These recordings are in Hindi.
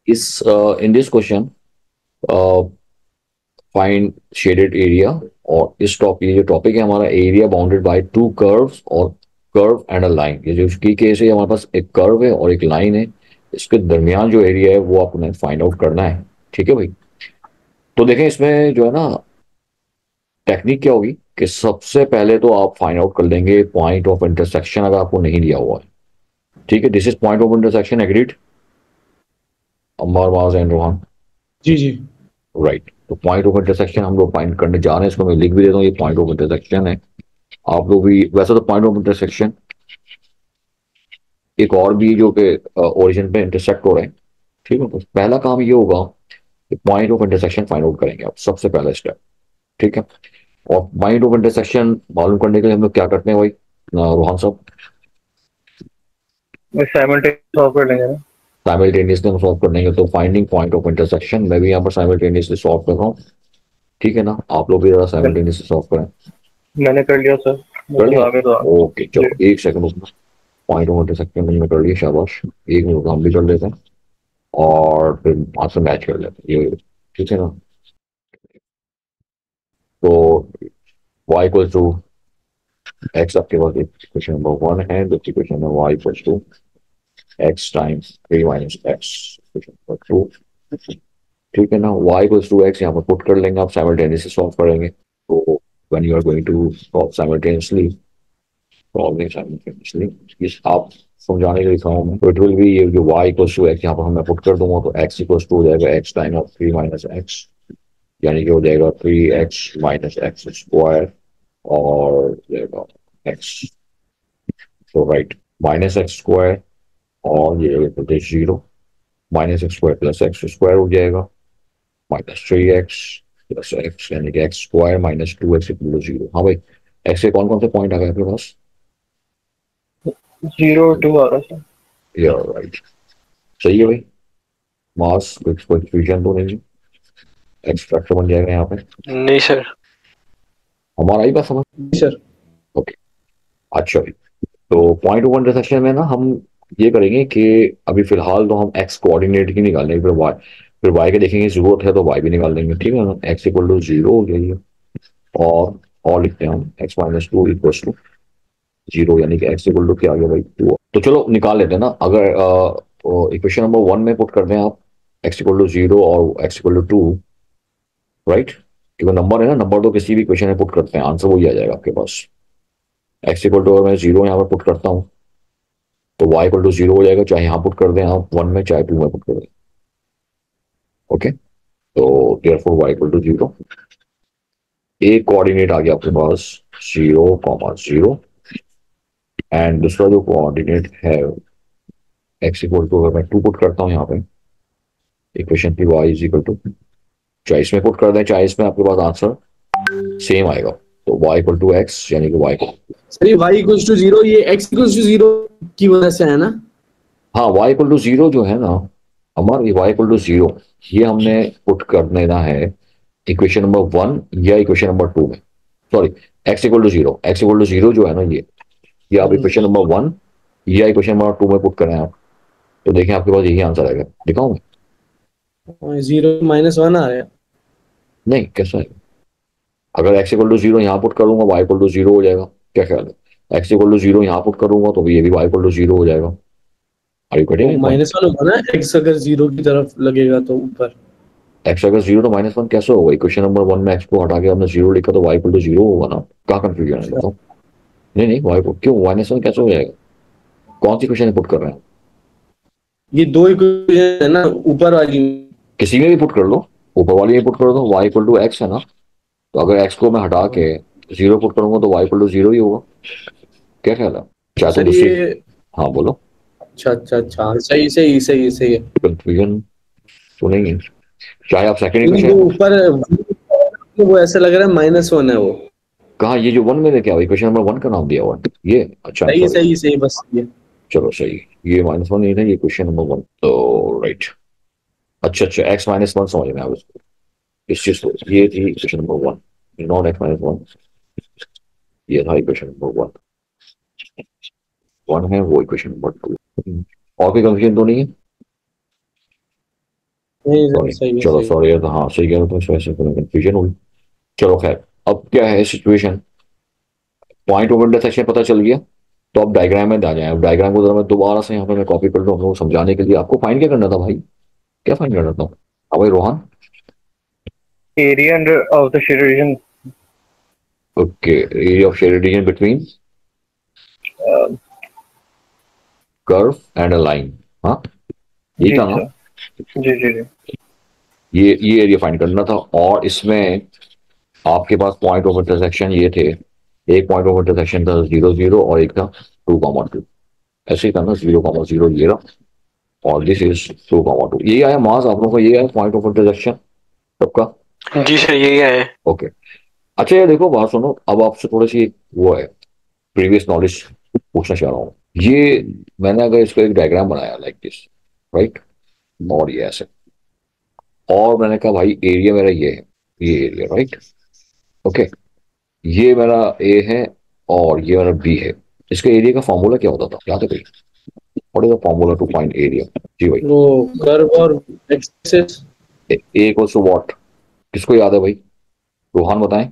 इस in this question find shaded area, और इस टॉपिक, ये जो टॉपिक है हमारा, area bounded by two curves और कर्व एंड अ लाइन। ये जो इसकी केस है, हमारे पास एक कर्व है और एक लाइन है, इसके दरमियान जो एरिया है वो आपने फाइंड आउट करना है। ठीक है भाई। तो देखें इसमें जो है ना, टेक्निक क्या होगी कि सबसे पहले तो आप फाइंड आउट कर लेंगे पॉइंट ऑफ इंटरसेक्शन, अगर आपको नहीं दिया हुआ है। ठीक है, this is point of intersection, agreed Ammar was and Rohan? जी जी। राइट। तो पॉइंट ऑफ इंटरसेक्शन हम लोग फाइंड करने जा रहे हैं, इसको मैं लिख भी देता हूँ, ये पॉइंट ऑफ इंटरसेक्शन है। आप लोग भी वैसे तो पॉइंट ऑफ इंटरसेक्शन एक और भी जो कि ओरिजिन पे इंटरसेक्ट हो रहे हैं। ठीक है, तो पहला काम ये होगा कि point of intersection find out करेंगे आप, सबसे पहला स्टेप। ठीक है। और पॉइंट ऑफ इंटरसेक्शन मालूम करने के लिए हम लोग क्या करते हैं भाई, रोहन साहब? साइमल्टेनियस सॉल्व कर लेंगे ना। साइमल्टेनियसली हम सॉल्व कर लेंगे, तो फाइंडिंग पॉइंट ऑफ इंटरसेक्शन मैं भी यहाँ पर साइमल्टेनियसली सॉल्व कर रहा हूँ। ठीक है ना, आप लोग भी जरा साइमल्टेनियसली सॉल्व करें। मैंने कर लिया सर, कर मुझे लिया? आगे तो ओके जी। चलो, एक सेकंड रुकना। पॉइंट ऑफ इंटरसेक्शन मैंने कर लिया, शाबाश। एक मिनट हम भी कर लेते हैं और फिर आपसे मैच कर लेते हैं ये। ठीक है ना? तो y इक्वल टू एक्स, आपके पास इक्वेशन नंबर वन है, दूसरी इक्वेशन है y equal to x times three minus x, equation number two. ठीक है ना, y इक्वल टू एक्स यहाँ पर पुट कर लेंगे, आप साइमल्टेनियसली सॉल्व करेंगे। तो when you are going to solve simultaneously, solving simultaneously, इस आप समझाने के लिए लिखा हूँ मैं, तो इट विल बी, ये जो y इक्वल टू एक्स यहाँ पर मैं पुट कर दूंगा, तो x इक्वल टू हो जाएगा x time of three minus x, यानी कि हो जाएगा three x minus x square, और जाएगा एक्स, तो राइट, माइनस एक्स स्क्वायर, और ये हो जाएगा zero, minus x square plus x square हो जाएगा, minus three x plus x, यानी कि x square minus two x equal to zero. हाँ भाई, एक्स के कौन कौन से पॉइंट आ गए आपके पास? 0 2 आ रहा है सर। यार राइट, सही है भाई। मास कुछ कंफ्यूजन तो नहीं? एक्स फैक्टर बन जाएगा यहाँ पे, नहीं सर। हमारा ही बात समझ। जी सर। ओके, अच्छा भाई। तो पॉइंट ऑफ इंटरसेक्शन में ना हम ये करेंगे कि अभी फिलहाल तो हम एक्स कोऑर्डिनेट ही निकालेंगे, फिर वाई के देखेंगे, जरूरत है तो वाई भी निकाल लेंगे। ठीक है ना, एक्स इक्वल टू जीरो हो गया ये, और लिखते हैं हम x minus two equal to zero, यानी कि एक्स इक्वल टू क्या आ गया भाई, टू। तो चलो निकाल लेते हैं ना, अगर इक्वेशन नंबर वन में पुट कर दें आप एक्स इक्वल टू जीरो और x equal to two, right? क्योंकि नंबर है ना, नंबर तो किसी भी इक्वेशन में पुट करते हैं, आंसर वही आ जाएगा आपके पास। एक्स इक्वल टू, अगर मैं जीरो यहाँ पर पुट करता हूँ तो y इक्वल टू जीरो हो जाएगा, चाहे यहाँ पुट कर दें आप वन में, चाहे टू में पुट कर दें। ओके, तो therefore y equal to zero, एक कोऑर्डिनेट आ गया आपके पास, जीरो कॉमा जीरो, एंड दूसरा जो कोऑर्डिनेट है x इक्वल टू, अगर मैं टू पुट करता हूँ यहाँ पे इक्वेशन की, y इज इक्वल टू, चाहे इसमें पुट कर दें चाहे इसमें, आपके पास आंसर सेम आएगा। तो y इक्वल टू एक्स, यानी कि y को, सर ये y इक्वल्स टू जीरो, ये x इक्वल्स टू जीरो की वजह से है ना? हाँ y इक्वल टू जीरो जो है ना हमारा, ये y इक्वल टू जीरो, ये हमने पुट कर देना है इक्वेशन नंबर वन या इक्वेशन नंबर टू में। Sorry, x equal to zero, x equal to zero जो है ना, ये आप इक्वेशन नंबर वन या इक्वेशन नंबर टू में पुट करें आप, तो देखें आपके पास यही आंसर आएगा। दिखाऊं मैं? जीरो माइनस वन आ गया। नहीं, कैसा है? अगर एक्स इक्वल टू जीरो यहाँ पुट करूंगा, वाई इक्वल टू जीरो हो जाएगा। क्या ख्याल है? एक्स इक्वल टू जीरो यहाँ पुट करूंगा तो ये भी वाई इक्वल टू जीरो हो जाएगा। आर यू वो गेटिंग पॉइंट? माइनस वन होगा ना, x अगर जीरो की तरफ लगेगा तो ऊपर। एक्स अगर जीरो तो माइनस वन कैसे होगा? इक्वेशन नंबर वन में एक्स को हटा के हमने जीरो लिखा, तो वाई इक्वल टू जीरो होगा ना। क्या कंफ्यूजन है अच्छा, बताओ? नहीं नहीं, वाई क्यों माइनस वन कैसे हो जाएगा? कौन सी क्वेश्चन पुट कर रहे हैं? ये दो इक्वेशन है ना ऊपर वाली। किसी में भी पुट कर लो, ऊपर वाली में पुट कर दो, वाई इक्वल टू एक्स है ना, तो अगर एक्स को मैं हटा के जीरो पुट करूंगा तो वाई इक्वल टू जीरो ही होगा। क्या ख्याल है? चाहे तो सर दूसरी, ये, हाँ बोलो। अच्छा अच्छा अच्छा, सही सही सही सही है। कंफ्यूजन तो नहीं है? चाहे आप सेकंड नहीं वो इक्वेशन, ऊपर वो ऐसा लग रहा है माइनस वन है वो। कहा ये जो वन में क्या हुआ, इक्वेशन नंबर वन का नाम दिया हुआ है ये, अच्छा सही सॉरी, सही सही, बस ये। चलो सही, ये माइनस वन नहीं था, ये क्वेश्चन नंबर वन, तो राइट। अच्छा अच्छा, एक्स माइनस वन समझ में आया उसको, इस चीज को, ये थी equation number one, not x minus one, ये था इक्वेशन नंबर वन। वन है वो इक्वेशन नंबर टू। और कोई कंफ्यूजन तो नहीं है? नहीं सर, सॉरी, सही है चलो सही है। सॉरी, तो हाँ सही कह रहा हूँ, तो इस वजह से कंफ्यूजन हुई। चलो खैर, अब क्या है सिचुएशन, पॉइंट ऑफ इंटरसेक्शन पता चल गया। तो अब डायग्राम में आ जाए, अब डायग्राम को जरा मैं दोबारा से यहाँ पे मैं कॉपी कर लूँ, हम लोग को समझाने के लिए। आपको फाइंड क्या करना था भाई, क्या फाइंड करना था? हाँ भाई Rohan. area under of the shaded region. Okay, area of shaded region between uh, curve and a line. हाँ, यही जी था ना? सर, जी जी जी। ये एरिया फाइंड करना था, और इसमें आपके पास पॉइंट ऑफ इंटरसेक्शन ये थे। एक पॉइंट ऑफ इंटरसेक्शन था 0 0, और एक था 2 2। ऐसे ही था ना, 0 0 ये रहा, और दिस इज 2 2। यही आया मास आप लोगों को, ये आया पॉइंट ऑफ इंटरसेक्शन सबका। जी सर, यही है। ओके। अच्छा ये देखो, बात सुनो, अब आपसे थोड़ी सी वो है, प्रीवियस नॉलेज पूछना चाह रहा हूँ। ये मैंने अगर इसको एक डायग्राम बनाया लाइक दिस, राइट, और ये ऐसे, और मैंने कहा भाई एरिया मेरा ये है, ये एरिया, राइट, ओके, ये मेरा ए है और ये मेरा बी है। इसका एरिया का फॉर्मूला क्या होता था, याद है भाई? What is the formula to find area? जी भाई। वो कर्व और axes. A equals to what, किसको याद है भाई? रोहन बताएं।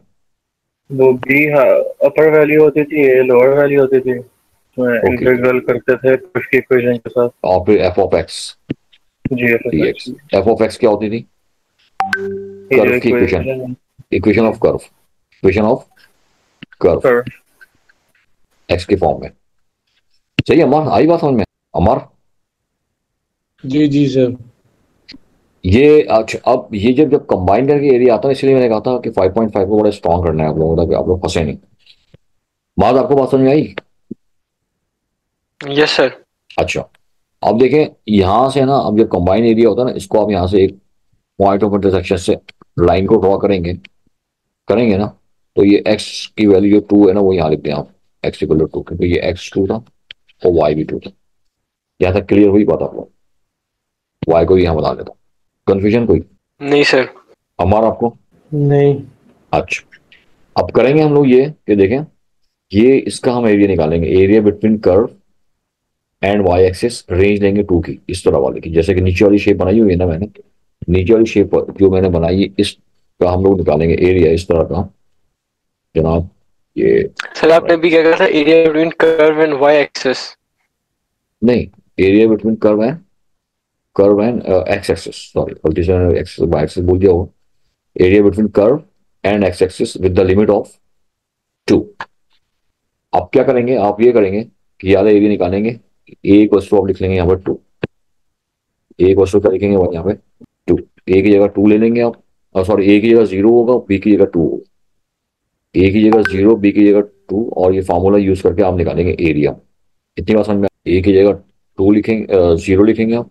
वो बी अपर वैल्यू होती थी, ए लोअर वैल्यू होती थी। ओके, इंटीग्रल करते थे कुछ की इक्वेशन के साथ। और फिर f of x g f d x. X. F of x क्या होती थी? ये जो कर्व की इक्वेशन, इक्वेशन। इक्वेशन जी of curve, equation of curve, sir. X के फॉर्म में। सही है अमर, आई बात समझ में? अमर, जी जी सर। ये अच्छा, अब ये जब जब कंबाइन करके एरिया आता है, इसलिए मैंने कहा था कि 5.5 को बड़ा स्ट्रॉन्ग करना है आप लोगों का, कि आप लोग फंसे नहीं। बात आपको बात समझ में आई? Yes sir. अच्छा, अब देखें यहां से ना, अब जब कंबाइन एरिया होता है ना, इसको आप यहां से एक पॉइंट ऑफ इंटरसेक्शन से लाइन को ड्रॉ करेंगे, करेंगे ना, तो ये एक्स की वैल्यू जो 2 है ना, वो यहाँ लिखते हैं आप, एक्स इक्वल टू 2, क्योंकि ये x 2 था और y भी 2 था। यहाँ तक क्लियर हुई बात आपको? y को भी यहाँ बता देता हूँ, कंफ्यूजन कोई? नहीं सर। हमारा आपको? नहीं। अच्छा, अब करेंगे हम लोग ये कि देखें, ये इसका हम एरिया निकालेंगे, area between curve and Y axis, range लेंगे 2 की, इस तरह वाले की, जैसे कि नीचे वाली शेप बनाई हुई है ना मैंने, नीचे वाली शेप जो मैंने बनाई है, इसका हम लोग निकालेंगे एरिया इस तरह का जनाब। ये सर आपने भी क्या कहा था, area between curve and Y axis? नहीं, area between curve and x axis, sorry गलती से एक्सिस बाय एक्सिस बोल दिया वो। Area between curve and x axis with the limit of 2। आप क्या करेंगे, आप ये करेंगे कि याद एरिया निकालेंगे, ए इक्वल टू आप लिख लेंगे यहाँ पर 2, ए इक्वल टू क्या लिखेंगे भाई यहाँ पे 2, ए की जगह 2 ले लेंगे आप, और सॉरी ए की जगह 0 होगा, बी की जगह 2 होगा, ए की जगह 0, बी की जगह 2, और ये फॉर्मूला यूज करके आप निकालेंगे एरिया। इतनी बात समझ में? ए की जगह 2 लिखेंगे, 0 लिखेंगे आप,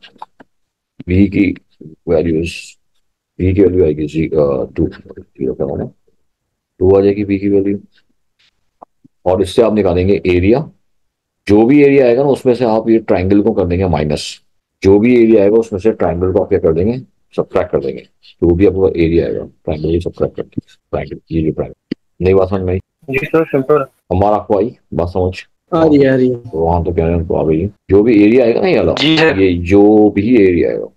बी की वैल्यूज, बी की वैल्यू आएगी 2, 0 क्या होना, 2 आ जाएगी बी की वैल्यू, और इससे आप निकालेंगे एरिया। जो भी एरिया आएगा ना उसमें से आप ये ट्राइंगल को कर देंगे माइनस, जो भी एरिया आएगा उसमें से ट्राइंगल को आप क्या कर देंगे, सब्ट्रैक्ट कर देंगे। जो भी आपका एरिया आएगा ट्राइंगल को सब्ट्रैक्ट कर देंगे, ट्राइंगल ये जो ट्राइंगल। नहीं बात समझ में आई? जी सर, सिंपल। हमारा आपको आई बात समझ? आ रही है आ रही है। तो वहां तो कह रहे हैं उनको आ गई है। जो भी एरिया आएगा ना ये वाला, जी सर। ये जो भी एरिया आएगा,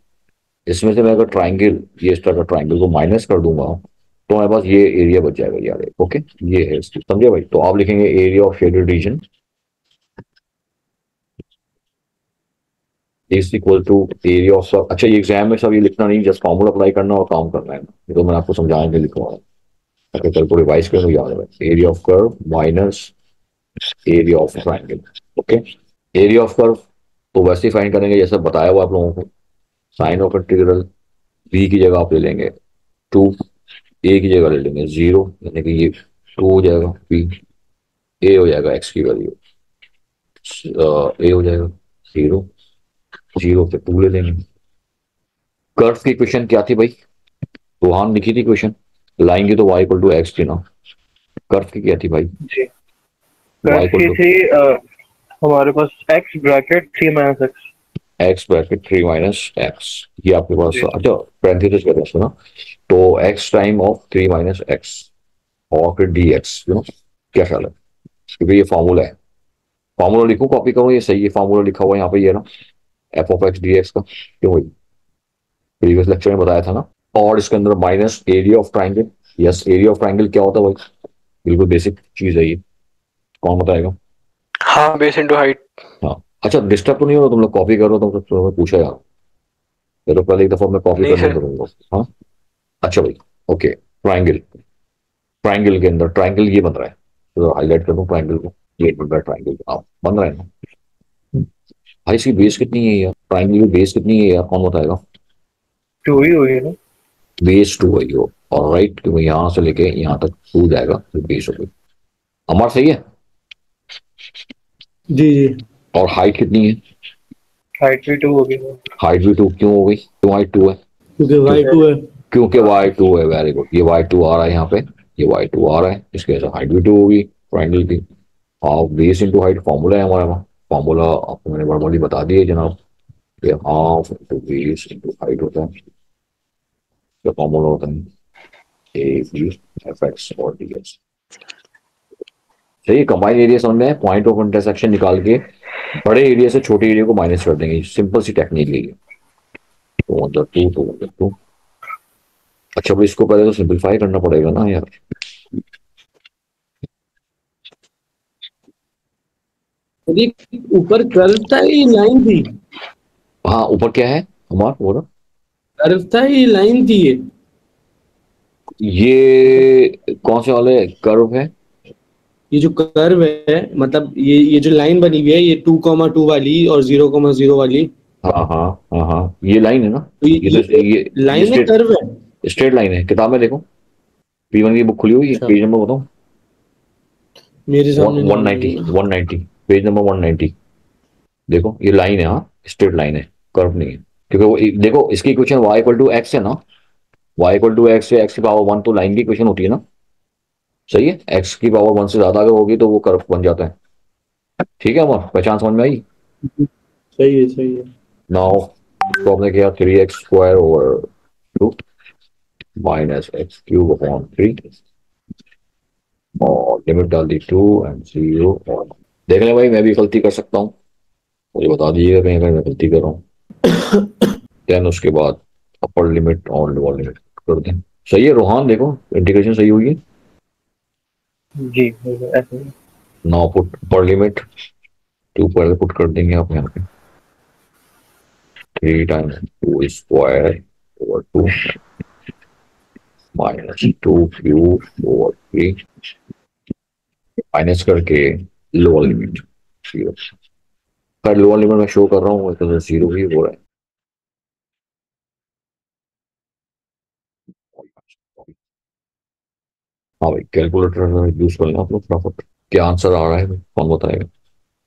इसमें से मैं अगर ट्राइंगल, ये इस तरह का ट्राइंगल को माइनस कर दूंगा, तो हमारे पास ये एरिया बच जाएगा यार। ओके, ये है इसकी, समझे भाई? तो आप लिखेंगे area of shaded region is equal to area of सब। अच्छा, ये एग्जाम में सब ये लिखना नहीं, जस्ट फॉर्मूला अप्लाई करना और काम करना है, ये तो मैंने आपको समझाने के लिए लिखा हुआ है, ताकि कल को रिवाइज करने को याद रहे। Area of curve minus area of triangle. Okay, area of curve तो वैसे ही फाइंड करेंगे जैसे बताया हुआ आप लोगों को, साइन ऑफ इंटीग्रल, बी की जगह आप ले लेंगे 2, ए की जगह ले लेंगे 0, यानी कि ये 2 हो जाएगा, बी, ए हो जाएगा एक्स की वैल्यू, ए हो जाएगा 0, 0 पे 2 ले लेंगे। कर्व की इक्वेशन क्या थी भाई? रोहान लिखी थी इक्वेशन, लाइन की तो y इक्वल टू एक्स थी ना, कर्व की क्या थी भाई? जी, y कर्व इक्वल की टू थी हमारे पास एक्स ब्रैकेट 3 - एक्स। एक्स ब्रैकेट 3 माइनस एक्स, ये आपके पास जी अच्छा पैरेंथेसिस कहते हैं इसको ना, तो x time of 3 minus x, और फिर डी एक्स, यू नो, क्या ख्याल है? क्योंकि ये फॉर्मूला है, फॉर्मूला लिखूं कॉपी करूं, ये सही है फॉर्मूला लिखा हुआ है यहाँ पे, ये ना, F of X D x का, क्यों भाई? प्रीवियस लेक्चर में बताया था ना। और इसके अंदर minus area of triangle. Yes, area of triangle क्या होता है भाई? बिल्कुल बेसिक चीज है ये। कौन बताएगा? हाँ, बेस इंटू हाइट। हाँ। अच्छा, डिस्टर्ब तो नहीं हो रहा? तुम लोग कॉपी करो तो पूछा यार। ये तो पहले एक दफा मैं कॉपी नहीं करने सर। करूंगा। हाँ। अच्छा भाई। ओके। ट्राइंगल। ट्राइंगल के अंदर ट्राइंगल ये बन रहा है, तो हाईलाइट कर दूं ट्राइंगल को। ये बन रहा है ट्राइंगल। आप बन रहा है ना भाई? इसकी बेस कितनी है यार? ट्राइंगल की बेस कितनी है यार? कौन बताएगा? 2 ही हुई है ना? बेस 2 है यो। और राइट, क्योंकि यहाँ से लेके यहाँ तक 2 जाएगा तो बेस हो गई। हमारा सही है। जी जी। और हाइट कितनी है? हाइट भी 2 होगी ना? हाइट भी 2 क्यों हो गई? क्यों हाइट 2 है? क्योंकि क्यों? वाई टू है। क्योंकि वाई 2 है। Very good. ये वाई 2 आ रहा है यहाँ पे। ये वाई 2 आ रहा है, इसके वजह से हाइट भी 2 होगी ट्राइंगल की। Half base into height formula है हमारा वहाँ। फॉर्मूला आपको मैंने बड़ी बता दी है जनाब। ये half into base into height होता है। इसका फॉर्मूला होता है ए बी एफ एक्स और डी एक्स। सही। कंबाइन एरिया समझ में है? पॉइंट ऑफ इंटरसेक्शन निकाल के बड़े एरिया से छोटे एरिया को माइनस कर देंगे। सिंपल सी टेक्निक है ये। 2 2 2 2। अच्छा भाई, इसको पहले तो सिंपलीफाई करना पड़ेगा ना यार। ये ऊपर कर्व था, ये लाइन थी? हाँ, ऊपर क्या है हमारा वो ना? कर्व था, ये लाइन थी ये? ये कौन से वाले कर्व है? ये जो कर्व है, मतलब ये जो लाइन बनी हुई है, ये 2,2 वाली और 0,0 वाली। हाँ हाँ हाँ हाँ, ये लाइन है ना। तो ये तो ये लाइन है, स्ट्रेट कर्व है? स्ट्रेट लाइन है। किताब में देखो, P1 की बुक खुली हुई है, अच्छा, पेज नंबर बताओ। मेरे सामने नहीं वन हो नाइनटी रही है। 190, पेज नंबर 190। देखो ये लाइन है, हाँ स्ट्रेट लाइन है, कर्व नहीं है। क्योंकि वो देखो, इसकी equation y equal to x है ना। y इक्वल टू एक्स से x की पावर 1, तो लाइन की इक्वेशन होती है ना। सही है। x की पावर 1 से ज्यादा अगर होगी तो वो कर्व बन जाता है। ठीक है, हमारा पहचान समझ में आई? सही है, सही है। नाउ इसको हमने किया 3x² over 2 minus x³ upon 3, और लिमिट डाल दी 2 एंड 0। और देख ले भाई, मैं भी गलती कर सकता हूँ, मुझे बता दीजिएगा कहीं अगर मैं गलती कर रहा हूँ। देन उसके बाद अपर लिमिट और लोअर लिमिट कर दें। सही है रोहान? देखो इंटीग्रेशन सही हुई है। जी ऐसे ही। नाउ पुट अपर लिमिट 2 पर पुट कर देंगे आप यहाँ पे। 3 times 2 square over 2 minus 2³ over 3 minus करके लोअर लिमिट 0। खैर लोअर लिमिट में शो कर रहा हूँ तो 0 ही हो रहा है। हाँ भाई, कैलकुलेटर यूज कर लें आप लोग फटाफट। क्या आंसर आ रहा है भाई? कौन बताएगा?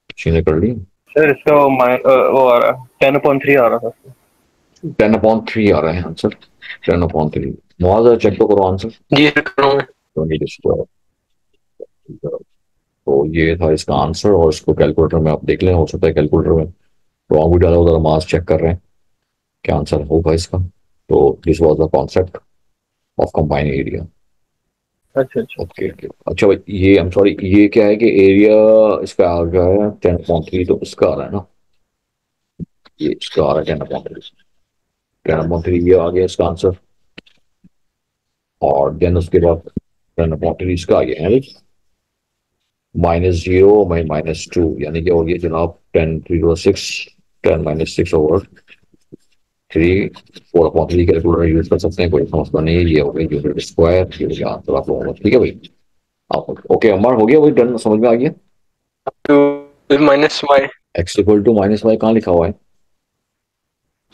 किसी ने कर लिया? सर इसका वो आ रहा है 10/3 आ रहा था। 10/3 आ रहा है आंसर। 10/3। मुआवजा चेक तो करो आंसर। जी सर, कर रहा हूँ मैं। 20 तो ये था इसका आंसर। और इसको कैलकुलेटर में आप देख लें, हो सकता है कैलकुलेटर में रॉन्ग भी डाला, उधर मास चेक कर रहे हैं क्या आंसर होगा इसका। तो this was the concept of combine area. अच्छा अच्छा। Okay okay. अच्छा भाई, ये आई एम सॉरी, ये क्या है कि एरिया इसका आ गया है 10/3, तो इसका आ रहा है ना, ये इसका आ रहा है 10/3। 10/3 ये आ गया इसका आंसर। और देन उसके बाद 10/3 इसका आ गया है -0 -2, यानी कि हो गया जनाब 10 3 6, 10 - 6/3 4/3 कैलकुलेटर यूज कर सकते हैं, कोई समस्या नहीं है। ये हो गया यूनिट स्क्वायर, ये हो गया आंसर आप लोगों का। ठीक है भाई, आप ओके अमर हो गया भाई, डन, समझ में आ गया। तो minus y. X equal to minus y कहाँ लिखा हुआ है?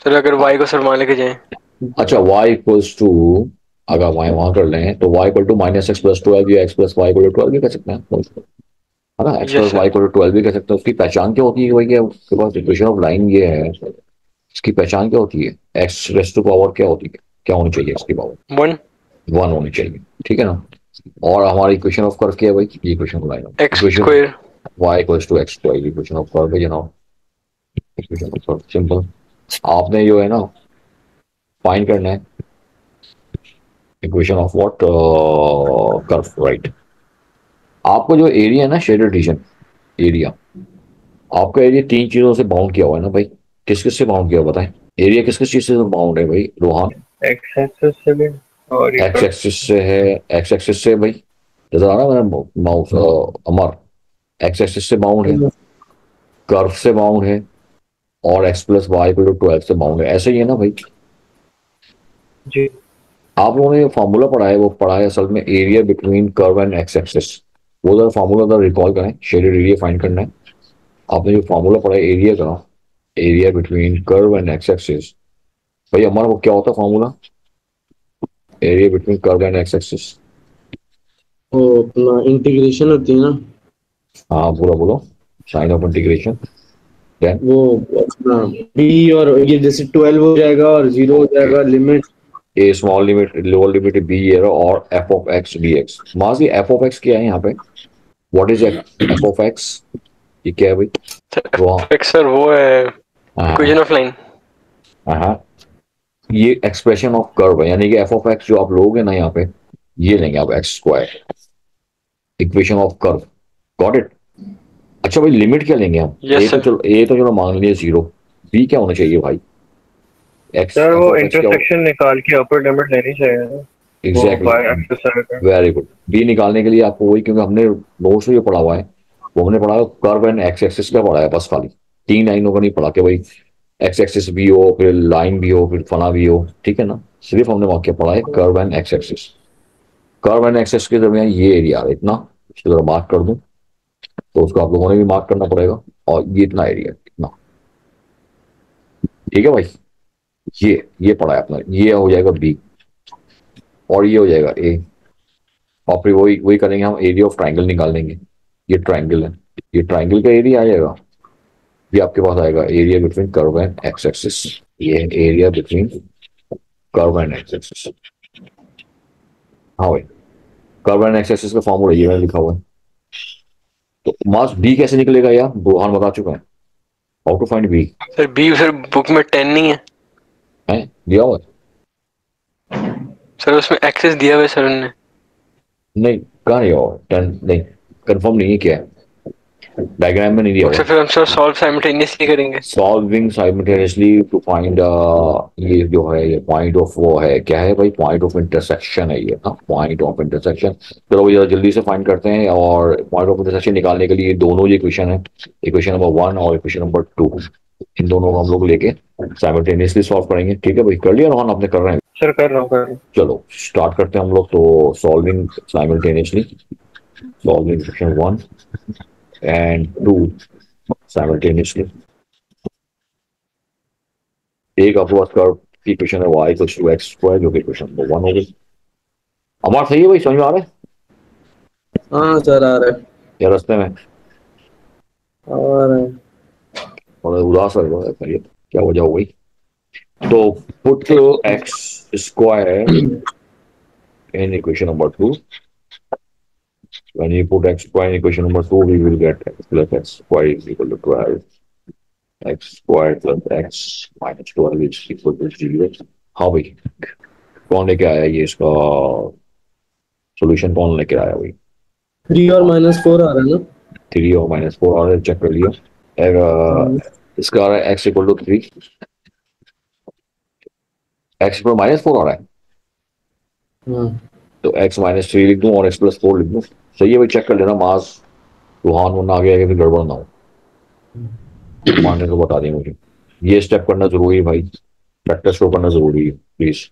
सर अगर वाई को सर मान लेके जाए। अच्छा, y इक्वल्स टू, अगर y वहां कर लें तो y इक्वल टू -x+12 या x+y=12 भी कर सकते हैं, है ना। x yes plus sir. Y equal to 12 भी कर सकते हैं। उसकी पहचान क्या होती है भाई? क्या उसके पास इक्वेशन ऑफ लाइन ये है, इसकी पहचान क्या होती है? एक्स रेस टू पावर क्या होती है? क्या होनी चाहिए इसकी पावर? 1 1 होनी चाहिए, ठीक है ना। और हमारी इक्वेशन ऑफ कर्व क्या है भाई? ये equation of line, x equation square. y equals to x square, equation of curve है जनाब। Equation of curve simple. आपने जो है ना फाइंड करना है equation of what, curve, right. आपको जो एरिया है ना, शेडेड रीजन एरिया, आपका एरिया 3 चीजों से बाउंड किया हुआ है ना भाई। किस किस से बाउंड किया हुआ बताएं? एरिया किस किस चीज से बाउंड है भाई रोहान? एक्स एक्सिस से भी और एक्स इधर एक्सिस से है। एक्स एक्सिस से भाई नजर आ रहा है मेरा माउस अमर? एक्स एक्सिस से बाउंड है, कर्व से बाउंड है, और x plus y equal to 12 से बाउंड है। ऐसे ही है ना भाई? जी। आप लोगों ने फार्मूला पढ़ा है, वो पढ़ा है असल में area between curve and x axis. वो जरा फार्मूला जरा रिकॉल करें, शेडेड एरिया फाइंड करना है। आपने जो फार्मूला पढ़ा है एरिया का, area between curve and x axis, भाई हमारा वो क्या होता है formula? Area between curve and x axis. वो अपना इंटीग्रेशन होती है ना, हाँ बोलो बोलो। Sign of integration. देन वो अपना बी, और ये जैसे 12 हो जाएगा और 0 हो ओके, जाएगा limit. A small limit lower limit B है और F of X D X. मास ये एफ ऑफ एक्स क्या है यहाँ पे? What is F of X? ये क्या है भाई? वाह। एक्स सर वो है हाँ इक्वेशन ऑफ लाइन। हाँ, ये एक्सप्रेशन ऑफ कर्व है, यानी कि एफ ऑफ एक्स जो आप लोगे ना यहाँ पे, ये लेंगे आप x square, equation of curve. Got it? अच्छा भाई लिमिट क्या लेंगे हम? Yes sir. ए तो चलो मान लिया जीरो। बी क्या होना चाहिए भाई? एक्स सर एफ वो ऑफ एक्स क्या हो? इंटरसेक्शन निकाल के अपर लिमिट लेनी चाहिए ना, वो बाय एग्जैक्टली, एक्सिस आएगा। Very good. बी निकालने के लिए आपको वही, क्योंकि हमने नोट्स में ये पढ़ा हुआ है, वो हमने पढ़ा कर्व एंड एक्स एक्सिस का पढ़ा है बस खाली। तीन लाइनों का नहीं पढ़ा कि भाई एक्स एक्सिस भी हो, फिर लाइन भी हो, फिर फना भी हो, ठीक है ना? सिर्फ हमने वाक्य पढ़ा है curve and x axis. Curve and axis के दरमियान ये एरिया है इतना, इसको जरा मार्क कर दूं तो उसको आप लोगों ने भी मार्क करना पड़ेगा। और ये इतना एरिया इतना, ठीक है भाई? ये पढ़ा है अपना, ये हो जाएगा बी और ये हो जाएगा ए। और फिर वही वही करेंगे हम, एरिया ऑफ ट्राइंगल निकाल लेंगे। ये ट्राइंगल है, ये ट्राइंगल का एरिया आ जाएगा। ये आपके पास आएगा area between curve and x axis. ये area between curve and x axis. हाँ भाई, कर्व एंड एक्स एक्सिस का फॉर्मूला ये मैंने लिखा हुआ है। तो मास बी कैसे निकलेगा यार? बुरहान बता चुका है how to find b. Sir b sir book में 10 नहीं है है दिया हुआ है? सर, उसमें एक्सेस दिया हुआ है सर ने। नहीं, कहाँ दिया हुआ है? 10 नहीं, कंफर्म नहीं है क्या है, डायग्राम में नहीं दिया हुआ। सर फिर हम सर सॉल्व साइमल्टेनियसली करेंगे। सॉल्विंग साइमल्टेनियसली टू फाइंड, ये जो है ये पॉइंट ऑफ वो है, क्या है भाई? पॉइंट ऑफ इंटरसेक्शन है ये ना, पॉइंट ऑफ इंटरसेक्शन। चलो भैया जल्दी से फाइंड करते हैं। और पॉइंट ऑफ इंटरसेक्शन निकालने के लिए दोनों जो इक्वेशन है, इक्वेशन नंबर 1 और इक्वेशन नंबर 2, इन दोनों को हम लोग लेके साइमल्टेनियसली सॉल्व करेंगे। ठीक है भाई, कर लिया रोहन? आपने कर रहे हैं? सर कर रहा हूँ कर रहा हूँ। चलो स्टार्ट करते हैं हम लोग। तो solving simultaneously, solving equation 1 and 2 simultaneously. एक आपके पास कर्व की इक्वेशन है y equals to x square, जो कि इक्वेशन नंबर 1 हो गई। हमारा सही है भाई, समझ में आ रहा है? हाँ सर आ रहा है, या रास्ते में आ रहा है। थोड़ा उदास लग रहा है, करिए क्या वजह हो गई? तो put x square in equation number 2। When you put x square in equation number 2, we will get x plus x squared is equal to 12. X squared plus x minus 12 is equal to 0. हाँ भाई, कौन लेके आया ये इसका सॉल्यूशन? कौन लेके आया भाई? 3 और -4 आ रहा है ना। 3 और -4 आ रहा है, चेक कर लिया। इसका आ रहा है x equal to 3, x equal -4 आ रहा है, हाँ तो x -3 लिख दूं और x प्लस 4 लिख दूं। सही है भाई, चेक कर लेना मास रूहान, वरना आगे आगे फिर गड़बड़ ना हो। मानने को बता दें मुझे, ये स्टेप करना जरूरी है भाई, प्रैक्टिस को करना जरूरी है please.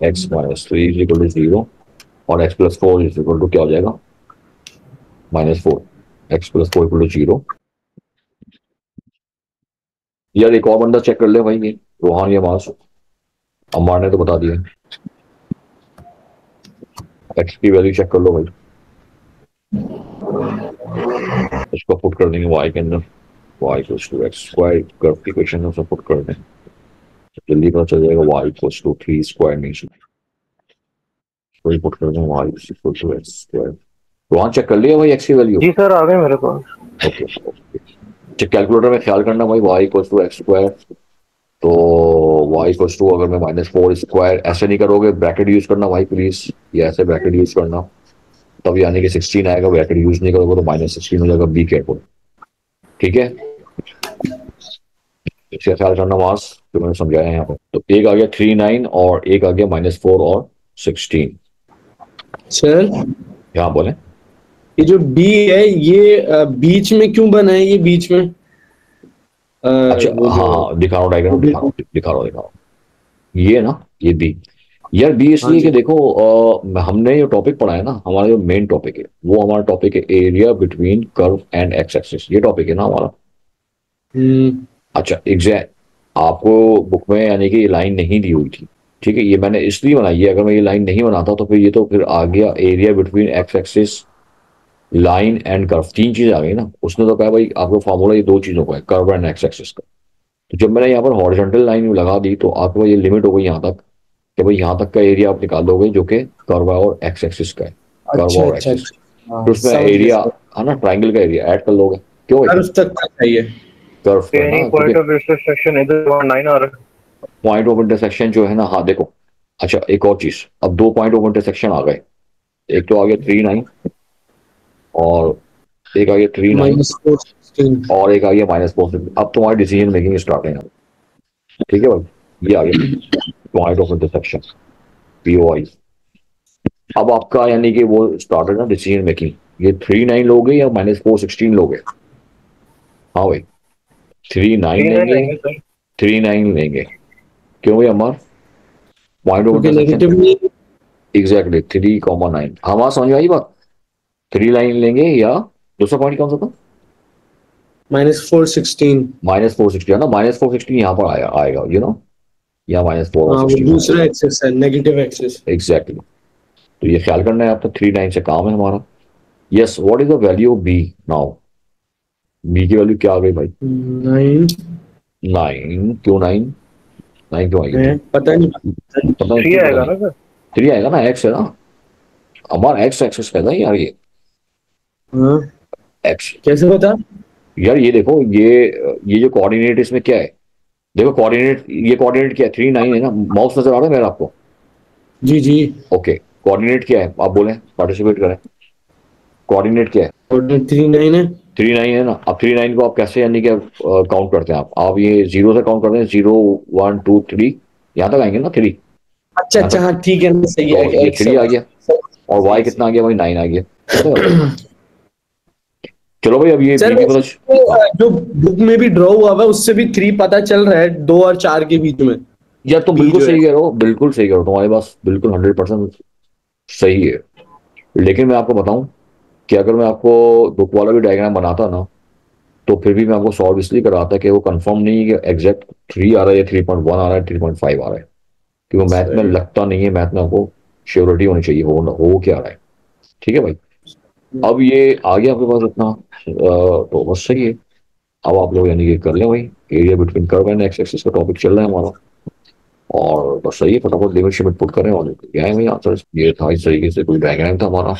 x -3 is equal to 0 और x plus 4 is equal to क्या हो जाएगा? -4। x plus 4 equal to 0। यार एक और बंदा चेक कर ले भाई, ये रूहान या मास, अम्मार ने तो बता दिया। x की वैल्यू चेक कर लो भाई, इसको पुट कर देंगे y के अंदर, y equals to x square, curve की इक्वेशन में उसे पुट कर दें, जल्दी पता चल जाएगा। y इक्वल्स टू 3 स्क्वायर नहीं, वही पुट कर दें y equal to x square. वहां चेक कर लिया भाई x की वैल्यू? जी सर आ गए मेरे पास। ओके ओके, कैलकुलेटर में ख्याल करना भाई, y equals to x square, तो y इक्वल्स टू, अगर मैं -4 स्क्वायर, ऐसे नहीं करोगे, ब्रैकेट यूज करना भाई प्लीज, ये ऐसे ब्रैकेट यूज करना, तब यानी कि 16 आएगा। ब्रैकेट यूज नहीं करोगे तो -16 हो जाएगा। बी केयरफुल, ठीक है? इसका ख्याल करना मास जो मैंने समझाया है यहाँ पे। तो एक आ गया 3 9 और एक आ गया -4 और 16। सर यहाँ बोले ये जो बी है ये बीच में क्यों बना है, ये बीच में अच्छा वो हाँ जो हाँ दिखा रहा हूँ डायग्राम, दिखा रहा हूँ ये ना, ये बी। यार बी हाँ इसलिए कि जी। देखो हमने जो टॉपिक पढ़ा है ना, हमारा जो मेन टॉपिक है वो हमारा टॉपिक है area between curve and x axis, ये टॉपिक है ना हमारा। हम्म। अच्छा एग्जैक्ट, आपको बुक में यानी कि ये लाइन नहीं दी हुई थी, ठीक है, ये मैंने इसलिए बनाई है, अगर मैं ये लाइन नहीं बनाता तो फिर ये तो फिर आ गया area between x axis line and curve, तीन चीज आ गई ना। उसने तो कहा भाई आपको फॉर्मूला ये दो चीजों का है, कर्व एंड एक्स एक्सिस का। तो जब मैंने यहाँ पर हॉरिजॉन्टल लाइन लगा दी तो आपको ये लिमिट हो गई यहाँ तक कि भाई यहाँ तक का एरिया आप निकाल दोगे जो कि कर्व और एक्स एक्सिस का है, कर्व अच्छा और अच्छा एक्सिस। अच्छा, हाँ फिर उसमें समझ गया एरिया सर। है ना, ट्राइंगल का एरिया ऐड कर लोगे, क्यों भाई, कर्व तक का चाहिए। कर्व का एनी ना, क्योंकि पॉइंट ऑफ इंटरसेक्शन इधर 9 आ रहा पॉइंट ऑफ इंटरसेक्शन जो है ना, हाँ देखो। अच्छा एक और चीज, अब दो पॉइंट ऑफ इंटरसेक्शन आ गए, एक तो आ गया 3 9 और एक आ गया 3 9 -4 16। और एक आ गया -4। अब तुम्हारी डिसीजन मेकिंग स्टार्ट है यहाँ, ठीक है भाई, ये आ गया पॉइंट ऑफ इंटरसेक्शन POI। अब आपका यानी कि वो स्टार्ट है ना डिसीजन मेकिंग, ये 3 9 लोगे या -4 16 लोगे। हाँ भाई 3 9 3 9 लेंगे, लेंगे सर। 3 9 लेंगे, क्यों भाई अमर, पॉइंट ऑफ क्योंकि इंटरसेक्शन। नेगेटिव में एग्जैक्टली 3,9। हमारा समझ में आई बात, 3 9 लेंगे या दूसरा पॉइंट कौन सा था, -4 16। -4 16 है ना, -4 16 यहाँ पर आएगा या -4 और हाँ वो 16 दूसरा आएगा। एक्सेस है, नेगेटिव एक्सेस। एग्जैक्टली तो ये ख्याल करना है आपका, 3 9 से काम है हमारा। Yes what is the value of b now, b की वैल्यू क्या आ गई भाई, 9 9। क्यों 9, 9 क्यों आई है, थी, पता नहीं। पता नहीं 3 क्यों, पता आएगा नहीं। ना सर। 3 आएगा ना, एक्स है ना हमारा, एक्स एक्सेस कहता है यार ये, हाँ एक्स। कैसे पता। यार ये देखो ये जो कोऑर्डिनेट इसमें क्या है, देखो कोऑर्डिनेट, ये कोऑर्डिनेट क्या है, 3 9 है ना, माउस नजर आ रहा है मेरा आपको, जी जी। ओके। कोऑर्डिनेट क्या है आप बोलें, पार्टिसिपेट करें, कोऑर्डिनेट क्या है, कोऑर्डिनेट 3 9 है। 3 9 है ना। अब 3 9 को आप कैसे यानी कि काउंट करते हैं, आप ये जीरो से काउंट करते हैं, 0 1 2 3, यहाँ तक आएंगे ना 3, अच्छा यहाँ अच्छा, तक। हाँ ठीक है, सही है, तो ये एक 3 आ गया और वाई सही कितना सही। आ गया भाई, 9 आ गया, ठीक है भाई। चलो भाई अब ये सर बी की पता वैसे तो, जो बुक में भी ड्रॉ हुआ हुआ है उससे भी 3 पता चल रहा है, 2 और 4 के बीच में यार तुम बी बिल्कुल जो है। सही कह रहे हो, बिल्कुल सही कह रहे हो, तुम्हारे पास बिल्कुल 100% सही है। लेकिन मैं आपको बताऊं कि अगर मैं आपको बुक वाला भी डायग्राम बनाता ना, तो फिर भी मैं आपको सॉल्व इसलिए कराता कि वो कंफर्म नहीं है कि एग्जैक्ट 3 आ रहा है या 3.1 आ रहा है, 3.5 आ रहा है, क्योंकि मैथ में सही। लगता नहीं है, मैथ में आपको श्योरिटी होनी चाहिए हो क्या रहा है, ठीक है भाई। अब ये आ गया आपके पास इतना, तो बस सही है। अब आप लोग यानी कि कर लें भाई, area between curve and x axis का टॉपिक चल रहा है हमारा, और बस सही है, फटाफट लिमिट शिमिट पुट करें और क्या है भाई आंसर, ये था इस तरीके से कोई डायग्राम था हमारा।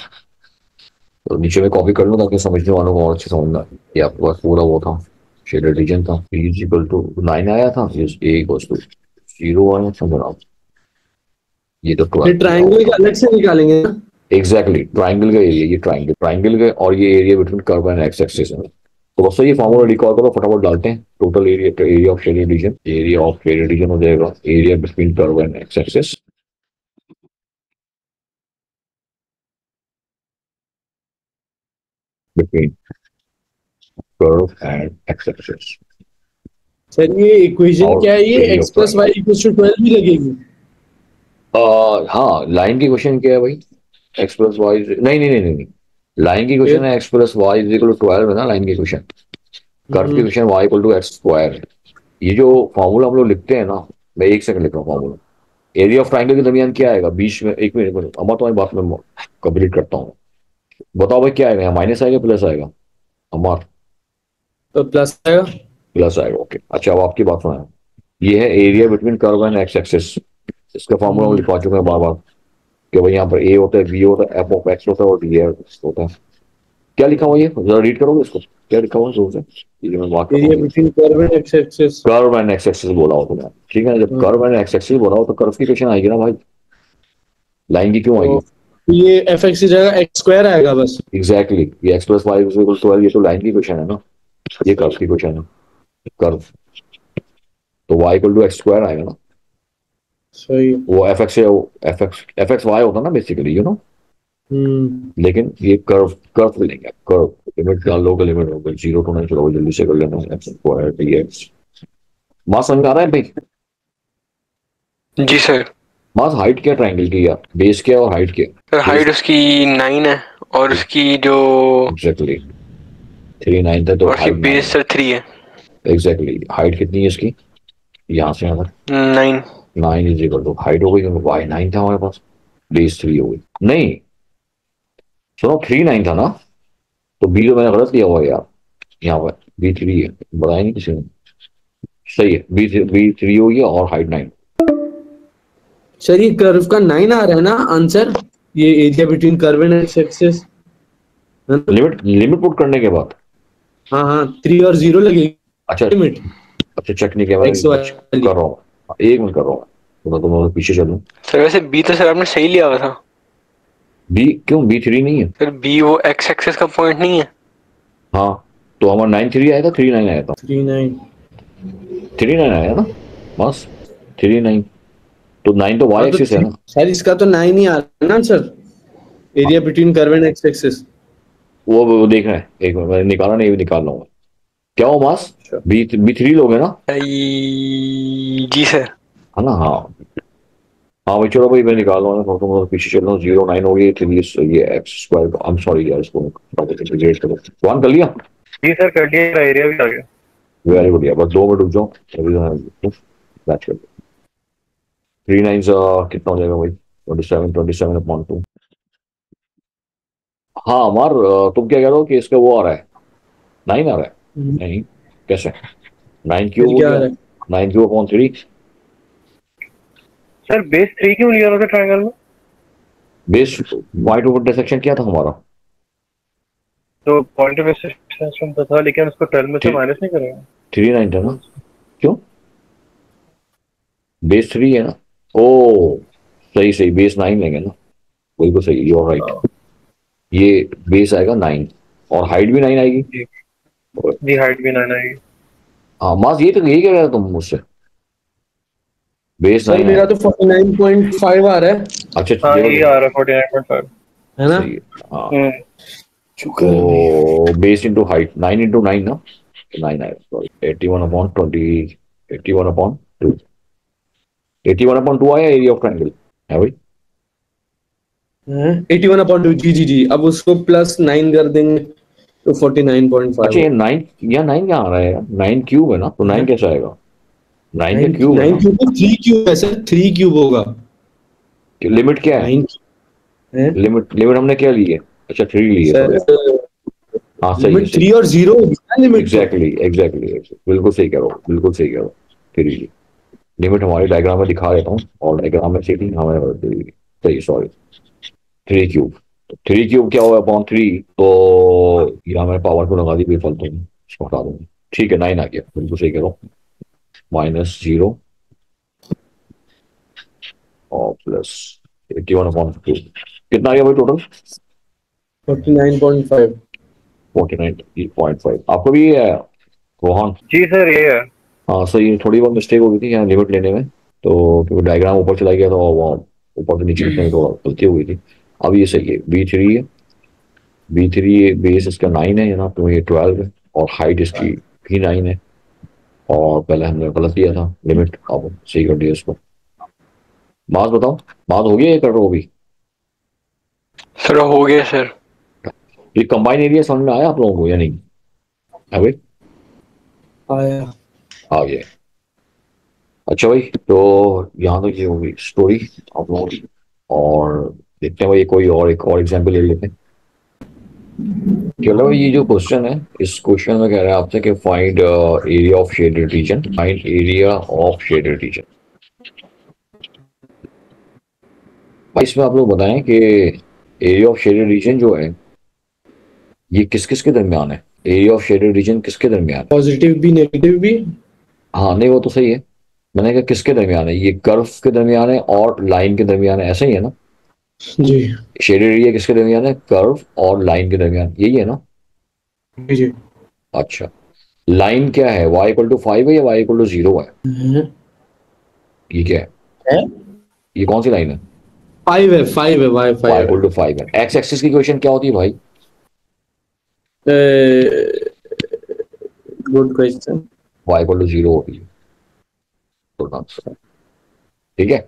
तो नीचे में कॉपी कर लो ताकि समझने वालों को और अच्छे समझ में आए। ये आपके पास पूरा वो था, शेडेड रीजन था, इज इक्वल टू 9 आया था, ए इक्वल टू 0 आया था जनाब, ये तो ये 12 दिया ट्रायंगल होगा। का अलग से निकालेंगे ना। एग्जैक्टली ट्राइंगल का एरिया, ये ट्राइंगल का, और ये area between curve and x axis है। तो बस ये फॉर्मूला रिकॉल करो, फटाफट डालते हैं, total area of shaded region, area of shaded region हो जाएगा area between curve and x axis between curve and x axis sir ये इक्वेशन और क्या है, ये area x of plus y equal to 12 भी लगेगी। हाँ लाइन की क्वेश्चन क्या है भाई, एक्स प्लस वाई, नहीं नहीं नहीं नहीं, लाइन की क्वेश्चन फिर है X plus Y is equal to 12 है ना लाइन की क्वेश्चन, कर्व की hmm, question Y equal to x square. ये जो फॉर्मूला हम लोग लिखते हैं ना, मैं एक सेकंड लिख रहा हूँ फॉर्मूला, एरिया ऑफ ट्राइंगल के दरमियान क्या आएगा बीच में, एक मिनट अम्मा तुम्हारी बात में कंप्लीट करता हूँ, बताओ भाई क्या आएगा, यहाँ माइनस आएगा प्लस आएगा, अम्मा तो प्लस आएगा। प्लस आएगा, ओके। अच्छा अब आपकी बात सुना, ये है area between curve and x axis, इसका फॉर्मूला हम हम्म, लिखवा चुके हैं बार बार कि भाई यहाँ पर ए होता है, बी होता है, एफ ऑफ एक्स होता है और डी होता है। क्या लिखा हुआ है ये, जरा रीड करोगे इसको, क्या लिखा हुआ है जोर से, ये जो मैं बात कर रहा एरिया हूँ, between curve and x axis. Curve and x axis बोला हो तुमने, ठीक है ना, जब कर्व एंड एक्स एक्सिस बोला हो तो कर्व की क्वेश्चन आएगी ना भाई, लाइन की क्यों आएगी, तो ये एफ एक्स की जगह एक्स स्क्वायर आएगा बस। एग्जैक्टली ये x plus y equal to 12, ये तो लाइन की क्वेश्चन है ना, ये कर्व की क्वेश्चन है, कर्व तो y equal to x square आएगा ना, सही। वो f x f x y होता ना बेसिकली, यू नो। लेकिन ये कर्व कर्व लेंगे, कर्व लिमिट डाल लोगे, लिमिट होगा 0 to 9, चलो जल्दी से कर लेना, एक्स स्क्वायर dx। मास समझ आ रहा है भाई? जी सर। मास हाइट क्या ट्रायंगल की यार, बेस क्या और हाइट क्या? सर हाइट उसकी 9 है और उसकी जो एग्जैक्टली 3 9 था तो और उसकी हाइट 9 बेस है। सर 3 है। एग्जैक्टली हाइट कितनी है इसकी, यहाँ से यहाँ तक 9। 9 इज इक्वल टू हाइट हो गई, क्योंकि वाई 9 था हमारे पास, बेस 3 हो गई। नहीं सुनो, 3 9 था ना, तो बी जो मैंने गलत लिया हुआ है यार, यहाँ पर B3 है, बताया नहीं किसी ने। सही है, B3 हो गया और हाइट 9। सर ये कर्व का 9 आ रहा है ना आंसर, ये area between curve and x axis, है ना? लिमिट लिमिट पुट करने के बाद। हाँ हाँ, 3 और 0 लगेगी अच्छा लिमिट अच्छा, चेक नहीं किया मैंने, एक्स वाली। कर रहा हूँ, एक मिनट कर रहा हूँ, तो मैं पीछे चलूँ। सर वैसे बी तो सर आपने सही लिया हुआ था। बी क्यों, B3 नहीं है? सर बी वो एक्स एक्सिस का पॉइंट नहीं है। हाँ तो हमारा 9 3 आया था, 3 9 आया था, 3 9। 3 9 आया ना बस, 3 9, तो 9 तो वाई हाँ तो एक्सिस है ना। सर इसका तो 9 ही आ रहा है ना sir, area between curve and x axis. वो देख रहे हैं, एक मिनट मैंने निकाला नहीं, निकाल रहा हूँ। क्या हो मास, B3 लोगे ना, जी सर। है ना? हाँ हाँ भाई चलो भाई, मैं निकाल रहा हूँ, तो पीछे चल रहा हूँ, 0 9 हो गई, 3 ये x square, I am sorry यार, इसको इंटीग्रेट करो। वन कर लिया? जी सर कर लिया, एरिया भी आ गया। वेरी गुड यार, बस 2 मिनट रुक जाओ, अभी बैच कर। 3 9 कितना हो जाएगा भाई, 27 27/2। हाँ अमर, तुम क्या कह रहे हो कि इसका वो आ रहा है, 9 आ रहा है? नहीं, कैसे 9 क्यूब फिर हो क्या आ गया, रहा है? 9 क्यूब/3। सर बेस 3 क्यों लिया था ट्रायंगल में? बेस वाई टू इंटरसेक्शन क्या था हमारा? तो पॉइंट ऑफ इंटरसेक्शन तो था, लेकिन उसको 12 में से माइनस नहीं करेंगे? 3 9 था ना, क्यों? बेस 3 है ना, ओ सही सही, बेस 9 लेंगे ना, बिल्कुल सही, यू आर राइट। हाँ ये बेस आएगा 9 और हाइट भी 9 आएगी। जी। जी हाइट भी 9 आएगी। हाँ मास, ये तो यही कह रहा था तुम मुझसे, बेस सर 9 मेरा आएगा। तो 49.5 आ रहा है अच्छा हाँ ये ये आ रहा है 49.5। है ना? सही है। हाँ हम्म। तो बेस इंटू हाइट, 9 into 9 ना, 9 आएगा, सॉरी 81/20, 81/2, 81/2 आया एरिया ऑफ ट्रायंगल है भाई। 81/2, जी जी जी, अब उसको +9 कर देंगे तो 49.5 अच्छा ये हो। 9, या 9 कहाँ आ रहा है यार, 9 क्यूब है ना, तो 9 कैसे आएगा, 9 का 9 क्यूब है 9 ना। क्यूब तो 3 क्यूब है सर, 3 क्यूब होगा। लिमिट क्या है, 9 है लिमिट लिमिट हमने क्या ली है? अच्छा 3 ली है, सर, सॉरी। हाँ सही है, लिमिट सही 3 और 0 होगी ना लिमिट तो। एग्जैक्टली एग्जैक्टली, बिल्कुल सही कह रहा हूँ, बिल्कुल सही कह रहा हूँ। 3 लिमिट हमारी डायग्राम में दिखा देता हूँ, और डायग्राम में सीटिंग हमें सही, सॉरी 3 क्यूब। 3 क्यूब क्या हुआ अपॉन 3, तो यहाँ मैंने पावर को लगा दी बेफालतू में, इसको हटा दूंगा। ठीक है 9 आ गया, बिल्कुल सही कह रहा हूँ, -0 और +81/2, कितना आ गया भाई टोटल? 49.5। 49.5। आपको भी ये है रोहन? जी सर ये है। हाँ सही, थोड़ी बहुत मिस्टेक हो गई थी यहाँ लिमिट लेने में, तो क्योंकि डायग्राम ऊपर चला गया था और वहाँ ऊपर से नीचे लिखने में थोड़ा गलती हो गई थी। अब ये सही है, B3 है, B3 बेस इसका 9 है ना, तो ये 12 है, और हाइट इसकी भी 9 है, और पहले हमने गलत दिया था लिमिट, अब सही कर दिया इसको। मास बताओ, मास हो गया ये कर रहा हो अभी? सर हो गया सर। ये कंबाइन एरिया समझ में आया आप लोगों को या नहीं है भाई? आया। आ गया। अच्छा भाई, तो यहाँ तक ये होगी स्टोरी आप लोगों की, और देखते हैं भाई कोई और एक और एग्जाम्पल ले लेते हैं। चलो भाई, ये जो क्वेश्चन है, इस क्वेश्चन में कह रहा है आपसे कि find area of shaded reason, find area of shaded reason. भाई इसमें आप लोग बताएं कि एरिया ऑफ शेडेड रीजन जो है ये किस किस के दरमियान है, एरिया ऑफ शेडेड रीजन किसके दरमियान है? पॉजिटिव भी नेगेटिव भी। हाँ नहीं वो तो सही है, मैंने कहा किसके दरमियान है, ये कर्व के दरमियान है और लाइन के दरमियान है, ऐसा ही है ना? जी शेडेड एरिया किसके दरमियान है, कर्व और लाइन के दरमियान, यही है ना? जी। अच्छा लाइन क्या है, y इक्वल टू 5 है या y इक्वल टू 0 है? ये क्या है? ये कौन सी लाइन है? 5 है, 5 है, y 5 y है। इक्वल टू 5 है। x एक्सिस की इक्वेशन क्या होती है भाई? Good question. y equal to 0 होती है। तो ठीक है,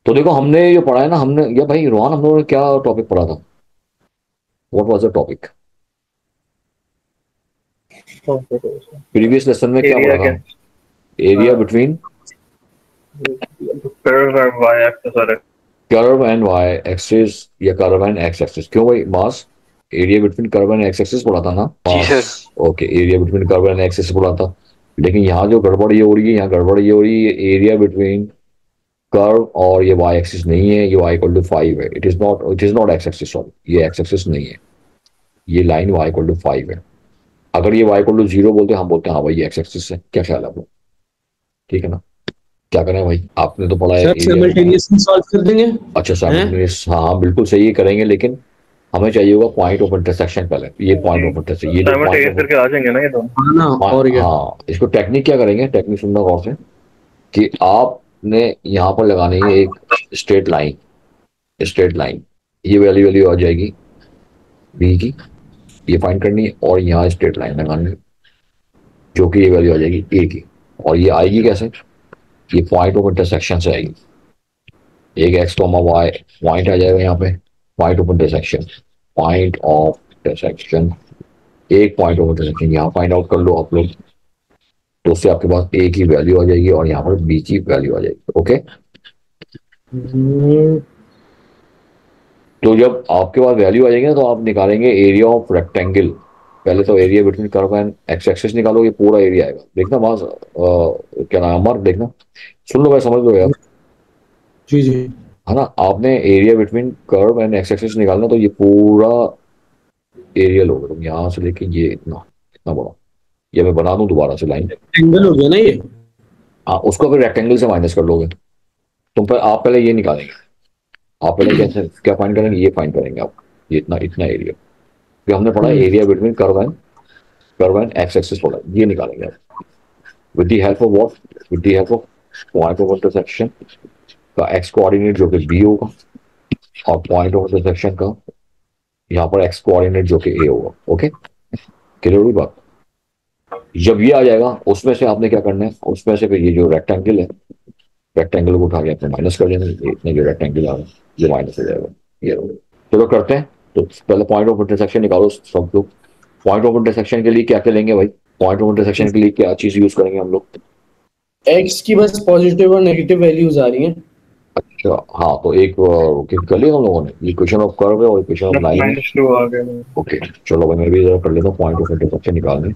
तो देखो हमने जो पढ़ा है ना, हमने या भाई रोहन, हम लोगों ने क्या टॉपिक पढ़ा था? What was the topic previous lesson में? क्या एरिया पढ़ा क्या? था? एरिया बिटवीन कर्व और वाई एक्सिस और कर्व एंड y एक्सिस या कर्व एंड x एक्सिस। क्यों भाई? मास area between curve and x axis पढ़ा था ना? जी मास, sir. Okay, area between curve and x axis पढ़ा था। लेकिन यहाँ जो गड़बड़ ये हो रही है, यहाँ गड़बड़ ये हो रही है, एरिया बिटवीन कर्व और ये y एक्सिस नहीं है, ये y इक्वल टू 5 है। It is not x axis, sorry, ये x एक्सिस नहीं है, ये लाइन y इक्वल टू 5 है। अगर ये y इक्वल टू 0 बोलते, हम बोलते हैं हाँ भाई ये x एक्सिस है। क्या ख्याल है आपको? ठीक है ना? क्या करें भाई, आपने तो पढ़ा है सर एरिया। सिमल्टेनियसली सॉल्व कर देंगे। अच्छा, हैं? साइमल्टेनियस, हाँ हाँ बिल्कुल सही है, करेंगे, लेकिन हमें चाहिए होगा पॉइंट ऑफ इंटरसेक्शन पहले। ये पॉइंट ऑफ इंटरसेक्शन, ये जो पॉइंट साइमल्टेनियस ऑफ, करके आ जाएंगे ना ये दोनों। हाँ ना, और क्या। हाँ, इसको टेक्निक क्या करेंगे, टेक्निक सुनना गौर से, कि आपने यहाँ पर लगानी है एक स्ट्रेट लाइन, स्ट्रेट लाइन, ये वैल्यू वैल्यू आ जाएगी बी की, ये फाइंड करनी है, और यहाँ स्ट्रेट लाइन लगानी है जो कि ये वैल्यू आ जाएगी ए की। और ये आएगी कैसे? ये पॉइंट ऑफ इंटरसेक्शन से आएगी। एक एक्स कॉमा वाई पॉइंट आ जाएगा यहाँ पे, point of intersection, point of intersection, एक पॉइंट ऑफ इंटरसेक्शन यहाँ फाइंड आउट कर लो आप लोग, तो उससे आपके पास ए की वैल्यू आ जाएगी और यहाँ पर बी की वैल्यू आ जाएगी। ओके, हम्म, तो जब आपके पास वैल्यू आ जाएगी ना, तो आप निकालेंगे एरिया ऑफ रेक्टेंगल। पहले तो area between curve and x axis निकालो, ये पूरा एरिया आएगा। देखना वहां क्या नाम है, मार्क देखना, सुन लो भाई, समझ लो यार, जी जी। है ना? आपने area between curve and x axis निकालना, तो ये पूरा एरिया लोगे तुम, यहाँ से लेके ये इतना इतना बड़ा, ये मैं बना दूं दोबारा से लाइन। एंगल हो गया ना ये। हाँ, उसको फिर रेक्टेंगल से माइनस कर लोगे तुम। पर आप पहले ये निकालेंगे, आप पहले कैसे क्या फाइंड करेंगे, ये फाइंड करेंगे आप, ये इतना इतना एरिया, फिर हमने पढ़ा area between curve and x axis पढ़ा, ये निकालेंगे आप with the help of what, with the help of point of intersection का एक्स कोऑर्डिनेट जो कि बी होगा, और पॉइंट ऑफ इंटरसेक्शन का यहाँ पर एक्स कोऑर्डिनेट जो कि ए होगा। ओके, क्लियर हुई बात? जब ये आ जाएगा, उसमें से आपने क्या करना है, उसमें से फिर ये जो रेक्टेंगल है, रेक्टेंगल को उठा के आपने माइनस कर देना, इतने जो रेक्टेंगल आ रहा है ये माइनस हो जाएगा, ये रहो। चलो करते हैं, तो पहले पॉइंट ऑफ इंटरसेक्शन निकालो सब लोग। पॉइंट ऑफ इंटरसेक्शन के लिए क्या क्या लेंगे भाई? पॉइंट ऑफ इंटरसेक्शन के लिए क्या चीज यूज करेंगे हम लोग? एक्स की बस पॉजिटिव और नेगेटिव वैल्यूज आ रही हैं। अच्छा, हाँ, तो एक कर लिया हम लोगों ने, इक्वेशन ऑफ कर्व है और इक्वेशन ऑफ लाइन है। -2 आ गया। ओके, चलो भाई मैं भी जरा कर लेता हूँ पॉइंट ऑफ इंटरसेक्शन निकालने।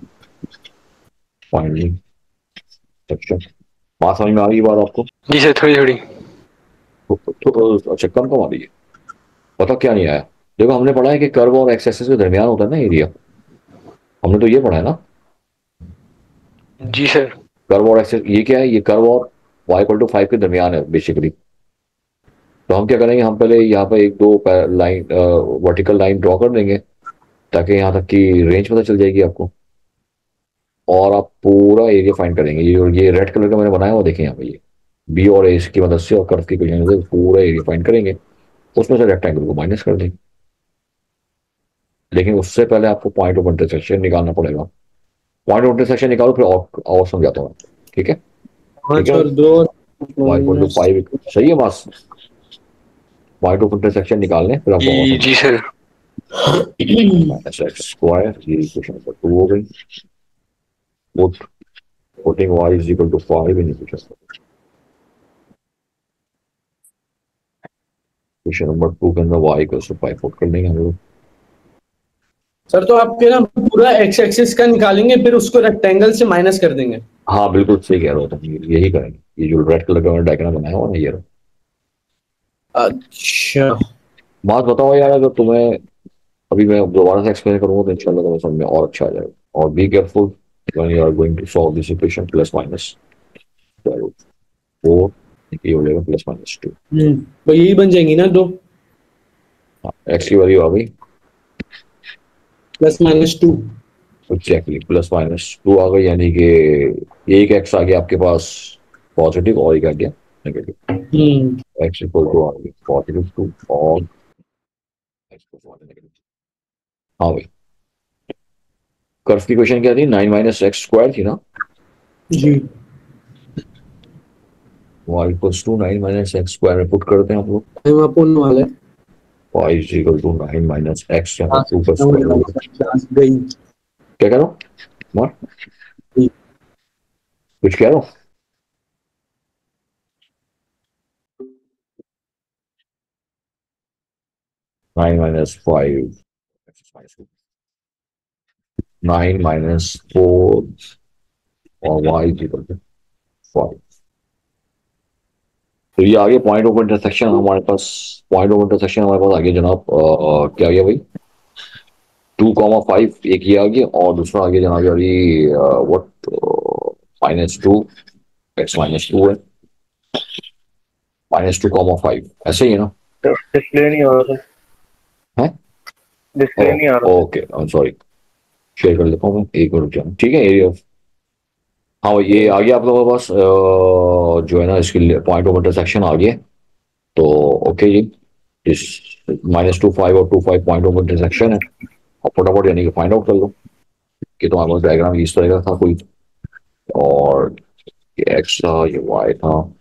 पॉइंट सेक्शन, बात समझ में आ रही है बात आपको? जी सर, थोड़ी थोड़ी। अच्छा, कम कम आ रही है, पता क्या नहीं आया? देखो हमने पढ़ा है कि कर्व और एक्स एक्सिस के दरमियान होता है ना एरिया, हमने तो ये पढ़ा है ना। जी सर। कर्व और एक्सिस, ये क्या है, ये कर्व और y इक्वल टू 5 के दरमियान है बेसिकली। तो हम क्या करेंगे, हम पहले यहाँ पे एक दो लाइन, वर्टिकल लाइन ड्रॉ कर देंगे, ताकि यहाँ तक की रेंज पता चल जाएगी आपको, और आप पूरा एरिया फाइंड करेंगे। ये रेड कलर का मैंने बनाया हुआ, देखें यहाँ पे, ये बी और ए की मदद से और कर्व की इक्वेशन से पूरा एरिया फाइंड करेंगे, उसमें से रेक्टेंगल को माइनस कर देंगे। लेकिन उससे पहले आपको पॉइंट ऑफ इंटरसेक्शन निकालना पड़ेगा। पॉइंट ऑफ इंटरसेक्शन निकालो, फिर और समझाता हूँ, ठीक है? ठीक 5 है, और 2 y इक्वल टू 5, सही है बस। पॉइंट ऑफ इंटरसेक्शन निकालने, फिर आपको और जी सर। माइनस एक्स स्क्वायर, ये इक्वेशन नंबर 2 हो गई। Put putting y is equal to 5 in equation number 2 के अंदर y इक्वल टू 5 पुट कर देंगे हम लोग। सर, तो आपके ना पूरा एक्स एक्सिस का निकालेंगे, फिर उसको रेक्टेंगल से माइनस कर देंगे। हाँ बिल्कुल सही कह रहे हो तुम, यही करेंगे। ये जो रेड कलर का मैंने डायग्राम बनाया हुआ ना, ये रहा। अच्छा। बात बताओ यार, अगर तुम्हें अभी मैं दोबारा से एक्सप्लेन करूंगा तो इंशाल्लाह तुम्हें समझ में और अच्छा आ जाएगा। और be careful when you are going to solve this equation, plus minus 4, ये हो जाएगा प्लस माइनस 2। तो यही बन जाएंगी ना दो, एक्स की वैल्यू आ गई +-2। एग्जैक्टली प्लस माइनस टू आ गई, यानी कि एक एक्स आ गया आपके पास पॉजिटिव और एक आ गया नेगेटिव। एक्स इक्वल टू आ गया पॉजिटिव टू और एक्स इक्वल टू नेगेटिव। हाँ भाई, कर्व की क्वेश्चन क्या थी, 9 - x² थी ना। जी y इक्वल्स टू 9 - x² में पुट करते हैं हम लोग। टाइम अप होने वाला है। y is equal to 9 - x, यहाँ पर 2 का क्लास गई। क्या कह रहा हूँ कुमार, कुछ कह रहा हूँ। 9 - 5 9 - 4 और y इज इक्वल टू 5। तो ये आगे पॉइंट ऑफ इंटरसेक्शन हमारे पास, पॉइंट ऑफ इंटरसेक्शन हमारे पास आगे जनाब क्या गया भाई, 2,5 एक ये आ गया और दूसरा आ गया जनाब यारी व्हाट -2 x - 2 है, -2,5 ऐसे ही है ना। डिस्प्ले नहीं हो रहा है डिस्प्ले नहीं आ रहा। Okay I am sorry, share कर लेता हूँ मैं एक मिनट जाऊँ, ठीक है एरिया। हाँ भाई ये आ गया आप लोगों के पास जो है ना इसके पॉइंट ऑफ इंटरसेक्शन आ गया। तो ओके जी, इस -2,5 और 2,5 पॉइंट ऑफ इंटरसेक्शन है, और फटाफट यानी कि फाइंड आउट कर लो कि तो हमारे पास डायग्राम इस तरह का था कोई, और ये एक्स था, ये वाई था,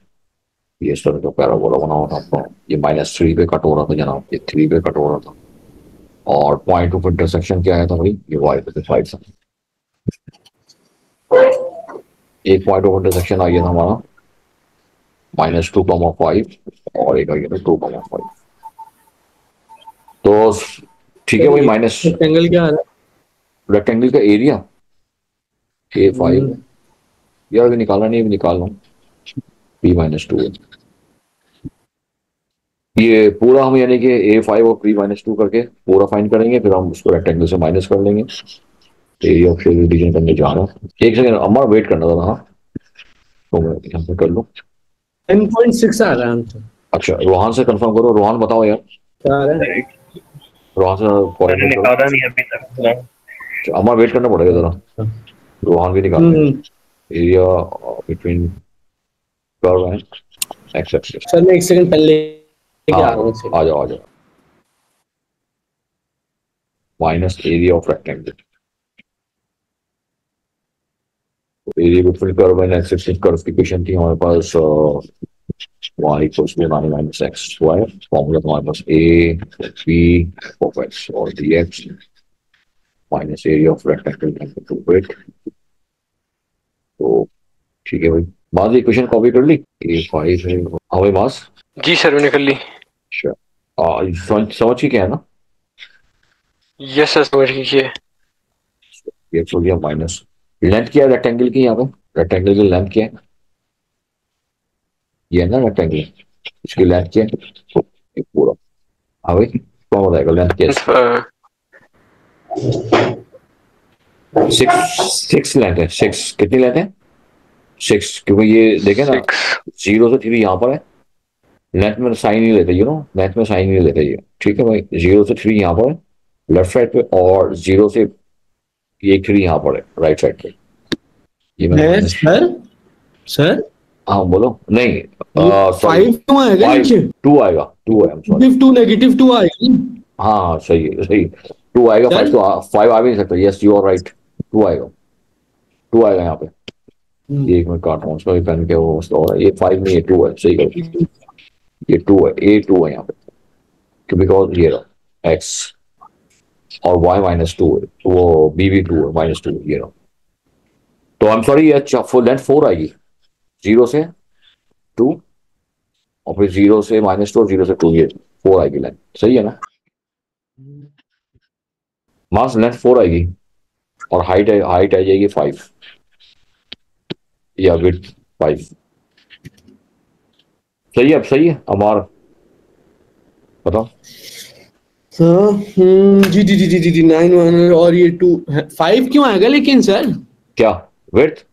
ये इस तरह का पैराबोला बना हुआ था आपका, ये -3 पे कट हो रहा था जनाब, ये 3 पे कट हो रहा था, और पॉइंट ऑफ इंटरसेक्शन क्या आया था भाई, ये वाई पे साइड था। एक पॉइंट ऑफ इंटरसेक्शन आ गया था हमारा -2,5 और एक आ गया था 2,5। तो ठीक है भाई, माइनस रेक्टेंगल क्या आ रहा है? रेक्टेंगल का एरिया A5 यार, अभी निकालना नहीं, अभी निकाल रहा हूँ, P - 2 है ये पूरा, हम यानी कि A5 और P - 2 करके पूरा फाइंड करेंगे, फिर हम उसको रेक्टेंगल से माइनस कर लेंगे। एरिया ऑफ शेड डिवीजन करने जा रहा हूँ, एक सेकंड अमर वेट करना था। हाँ तो मैं यहाँ पे कर लूँ। 10.6 आ रहा है आंसर। अच्छा रोहान से कंफर्म करो, रोहान बताओ यार, क्या आ रहा है? रोहान से मैंने कोऑर्डिनेट करो। निकाला नहीं अभी तक। अच्छा, अमर वेट करना पड़ेगा जरा, रोहान भी निकाल area between curve and x axis. Sir मैं एक सेकंड पहले लेके आ रहा हूँ। आ जाओ आ जाओ, minus area of rectangle, area between curve and x axis, curve की इक्वेशन थी हमारे पास y equals to 9 - x², formula हमारे पास a b of x और dx minus area of rectangle to it. तो ठीक है भाई, मास इक्वेशन कॉपी कर ली, A5 है। हाँ भाई मास, जी सर मैंने कर ली। अच्छा समझ के क्या है ना, यस सर समझ लीजिए। ये हो गया माइनस, लेंथ क्या है रेक्टेंगल की, यहाँ पे रेक्टेंगल की लेंथ क्या है, ये है ना रेक्टेंगल, इसकी लेंथ क्या है, ये पूरा। हाँ भाई कौन बताएगा लेंथ क्या है, 6 लेंथ है, 6 कितनी लेंथ है 6, क्योंकि ये देखे ना 0 से 3 यहाँ पर है, लेंथ में साइन नहीं लेते, लेंथ में साइन नहीं लेते ये, ठीक है भाई। 0 से 3 यहाँ पर है लेफ्ट साइड पे, और 0 से ये 3 यहाँ पर है राइट साइड पे, ये मैंने सर सर हाँ बोलो नहीं, 5 क्यों आएगा नीचे? 2 आएगा, 2 है, -2 आएगा। हाँ हाँ सही है सही, 2 आएगा, 5 तो 5 आ भी नहीं सकता, यस यू आर राइट, 2 आएगा, 2 आएगा यहाँ पे। ये एक मिनट काट रहा हूँ उसका भी पेन के, वो और ये 5 नहीं, ये 2 है, सही है, ये 2 है, A2 है यहाँ पे, बिकॉज ये रहा x और y -2 है, वो b भी 2 है, -2 ये रहा। तो आई एम सॉरी, ये फुल लेंथ 4 आएगी, 0 से 2 और फिर 0 से -2 और 0 से 2, ये 4 आएगी लेंथ, सही है ना। मास लेंथ 4 आएगी और हाइट आ जाएगी 5 या विड्थ 5, सही है, अब सही है हमारा, बताओ। जी जी जी जी जी 9 और ये 2 5 क्यों आएगा लेकिन सर? क्या विड्थ,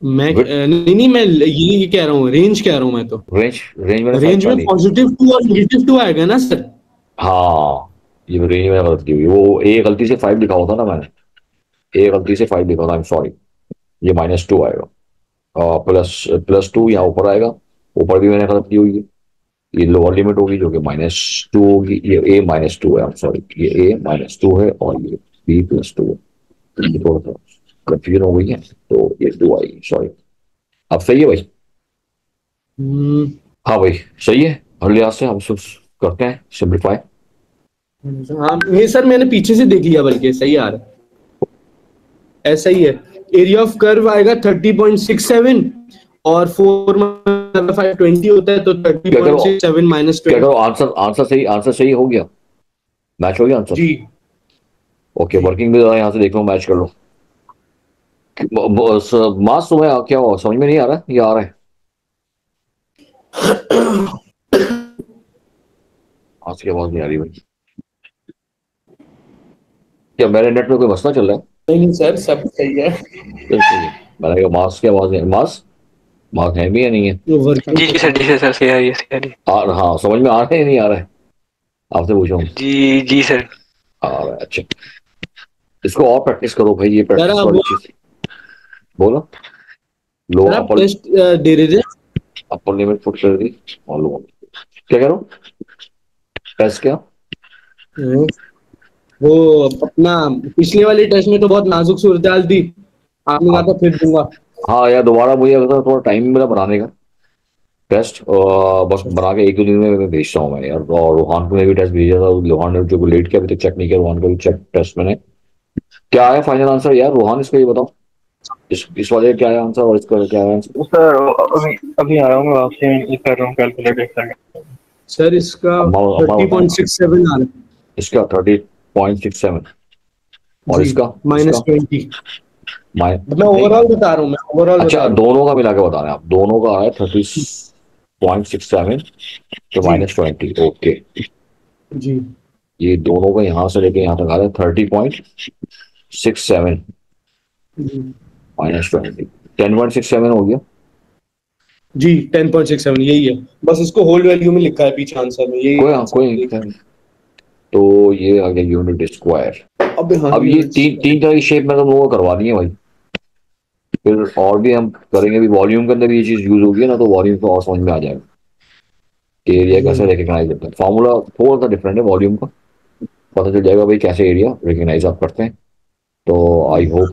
मैं नहीं मैं ये कह रहा हूँ, रेंज कह रहा हूँ मैं तो, रेंज में +2 और -2 आएगा ना सर। हाँ ये रेंज में गलत की हुई, वो ए गलती से 5 लिखा होता ना मैंने, ए गलती से 5 लिखा था, आई एम सॉरी, ये -2 आएगा। प्लस +2 यहाँ ऊपर आएगा, ऊपर भी मैंने गलत की हुई है, ये लोअर लिमिट होगी जो कि -2 होगी, ये a -2 है, आई एम सॉरी, ये a -2 है और ये b +2 है, ये थोड़ा सा कंफ्यूजन हो गई है, तो ये 2 आएगी, सॉरी। अब सही है भाई? हाँ भाई सही है, हर लिहाज से हम सब करते हैं सिंप्लीफाई। हाँ ये सर मैंने पीछे से देख लिया, बल्कि सही आ रहा है, ऐसा ही है। एरिया ऑफ कर्व आएगा 30.67 और 4 520 होता है, तो 30.67 माइनस क्या करो, आंसर सही हो गया, मैच हो गया आंसर। जी ओके, वर्किंग भी यहाँ से देख लो, मैच कर लो। मास तुम्हें क्या हुआ, समझ में नहीं आ रहा, ये आ रहा है आज की आवाज नहीं आ रही भाई, क्या मेरे नेट में कोई मसला चल रहा है? नहीं सर, सब सही है। चल सही है। मैंने कहा मास की आवाज नहीं, मास है भी या नहीं है? जी जी सर, जी सर, सही आ रही है, सही आ रही हाँ समझ में आ रहा है या नहीं आ रहा है, आपसे पूछा हूँ। है। जी जी सर। आ रहा है, अच्छा। इसको और प्रैक्टिस करो भाई, ये सर प्रैक्टिस आप वाली चीज। बोलो। लो सर आप अपर टेस्ट दे रहे थे? अपर लिमिट पुट कर दी और लो, क्या कह रहा हूँ, टेस्ट क्या? वो अपना पिछले वाले टेस्ट में तो बहुत नाजुक सूरत हाल थी, आपने कहा था फिर दूंगा। हाँ यार, दोबारा मुझे अगर थोड़ा टाइम मिला बनाने का टेस्ट, बस बना के 1-2 दिन में मैं भेजता हूँ मैं यार। और रोहान को मैं भी टेस्ट भेजा था, रोहान ने जो लेट किया, अभी तक चेक नहीं किया, रोहान का भी चेक टेस्ट मैंने। क्या है फाइनल आंसर यार रोहान, इसका ये बताओ, इस वाले का क्या है आंसर और इसका क्या है आंसर? सर अभी अभी आया हूँ मैं, आपसे कर रहा हूँ कैलकुलेट एक सेकंड। सर इसका अम्मा 30.67 आ रहा है। इसका 30.67 और जी, इसका -20। माइ मैं ओवरऑल बता रहा हूँ, मैं ओवरऑल बता अच्छा, रहा हूँ। दोनों का मिला के बता रहे हैं आप, दोनों का है 30.67 तो जी -20, ओके। जी ये दोनों का यहाँ से लेके यहाँ तक आ रहा है 30.67 जी -20, 10.67 हो गया। जी 10.67 यही है, बस इसको होल्ड वैल्यू में लिखा है पीछे आंसर में, यही आंसर कोई है। नहीं। तो ये आ गया यूनिट स्क्वायर। अबे हाँ, अब ये तीन तरह की शेप में तुम लोगों को करवा दी है भाई, फिर और भी हम करेंगे भी, वॉल्यूम के अंदर भी ये चीज यूज होगी ना, तो वॉल्यूम को और समझ में आ जाएगा कि एरिया कैसे रिकग्नाइज करते हैं। फॉर्मूला थोड़ा सा डिफरेंट है वॉल्यूम का, पता चल जाएगा भाई कैसे एरिया रिकग्नाइज आप करते हैं। तो आई होप